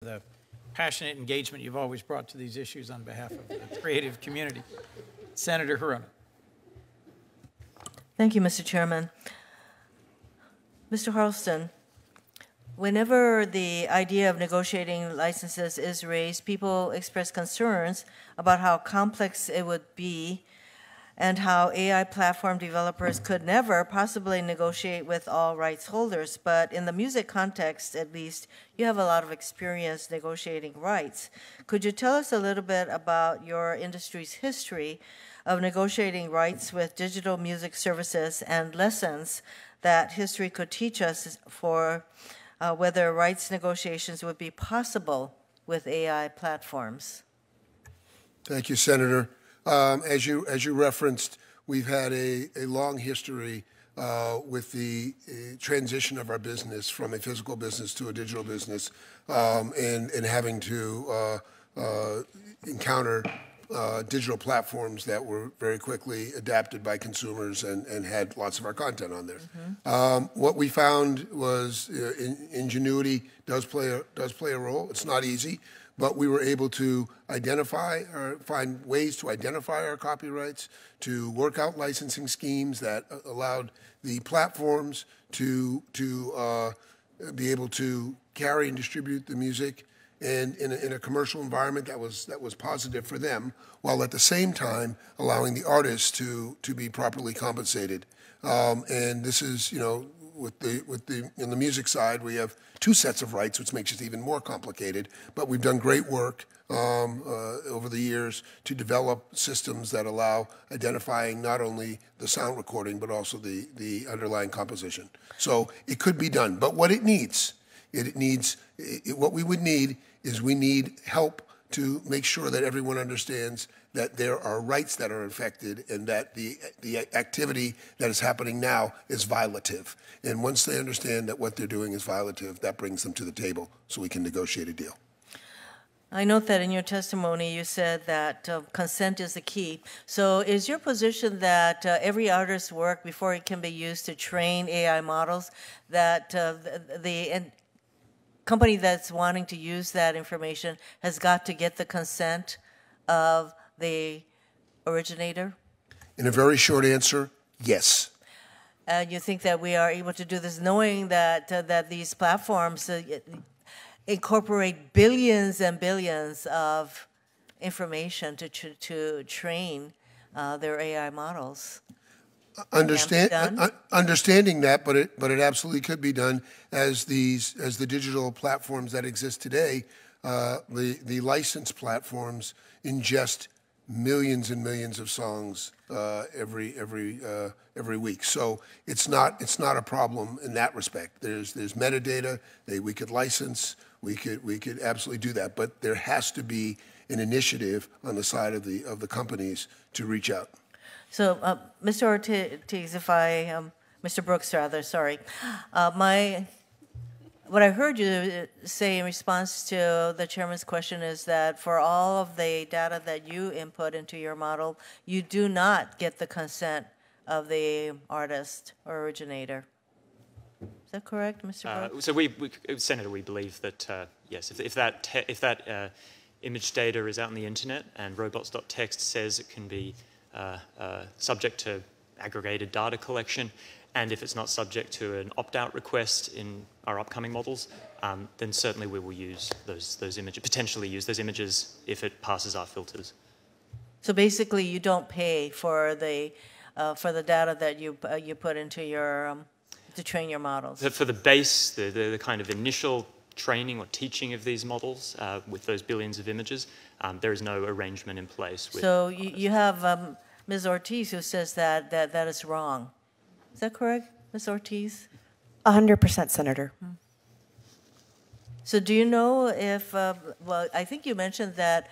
the passionate engagement you've always brought to these issues on behalf of the creative community. Senator Hirono. Thank you, Mr. Chairman. Mr. Harleston, whenever the idea of negotiating licenses is raised, people express concerns about how complex it would be and how AI platform developers could never possibly negotiate with all rights holders. But in the music context, at least, you have a lot of experience negotiating rights. Could you tell us a little bit about your industry's history of negotiating rights with digital music services and lessons that history could teach us for whether rights negotiations would be possible with AI platforms? Thank you, Senator. As you referenced, we've had a long history with the transition of our business from a physical business to a digital business, and having to encounter digital platforms that were very quickly adapted by consumers and had lots of our content on there. Mm-hmm. What we found was ingenuity does play a role. It's not easy, but we were able to identify or find ways to identify our copyrights, to work out licensing schemes that allowed the platforms to be able to carry and distribute the music and in a commercial environment that was positive for them, while at the same time allowing the artists to be properly compensated. And this is, you know, in the music side, we have two sets of rights, which makes it even more complicated. But we've done great work over the years to develop systems that allow identifying not only the sound recording, but also the underlying composition. So it could be done. But what it needs, what we would need is we need help to make sure that everyone understands that there are rights that are affected and that the activity that is happening now is violative. And once they understand that what they're doing is violative, that brings them to the table so we can negotiate a deal. I note that in your testimony you said that consent is the key. So is your position that every artist's work, before it can be used to train AI models, that the company that's wanting to use that information has got to get the consent of the originator? In a very short answer, yes. And you think that we are able to do this knowing that that these platforms incorporate billions and billions of information to train their AI models? Understanding that, but it absolutely could be done as the digital platforms that exist today, the licensed platforms ingest millions and millions of songs every week. So it's not a problem in that respect. There's metadata that we could license. We could absolutely do that, but there has to be an initiative on the side of the companies to reach out. So, Mr. Ortiz, Mr. Brooks, rather, sorry. What I heard you say in response to the chairman's question is that for all of the data that you input into your model, you do not get the consent of the artist or originator. Is that correct, Mr. Brooks? So Senator, we believe that, yes, if that image data is out on the internet and robots.txt says it can be subject to aggregated data collection, and if it's not subject to an opt-out request in our upcoming models, then certainly we will use those images, potentially use those images if it passes our filters. So basically, you don't pay for the data that you put into your to train your models. For the base, the kind of initial training or teaching of these models with those billions of images, there is no arrangement in place. So you have Ms. Ortiz who says that is wrong. Is that correct, Ms. Ortiz? 100%, Senator. So do you know if, well, I think you mentioned that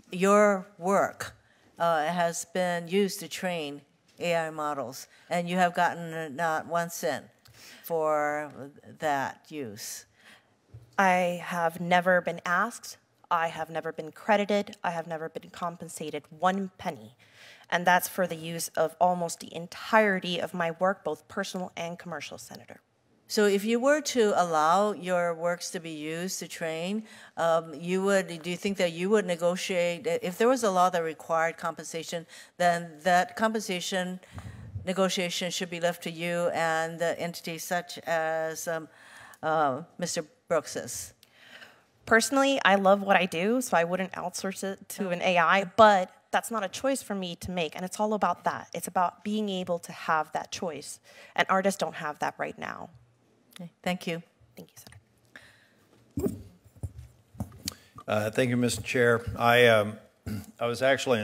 your work has been used to train AI models, and you have gotten not 1 cent for that use. I have never been asked. I have never been credited. I have never been compensated 1 penny. And that's for the use of almost the entirety of my work, both personal and commercial, Senator. So if you were to allow your works to be used to train, do you think that you would negotiate, if there was a law that required compensation, then that compensation negotiation should be left to you and the entities such as Mr. Brooks's? Personally, I love what I do, so I wouldn't outsource it to an AI, but that's not a choice for me to make, and it's all about that. It's about being able to have that choice, and artists don't have that right now. Okay, thank you. Thank you, Senator. Thank you, Mr. Chair. I was actually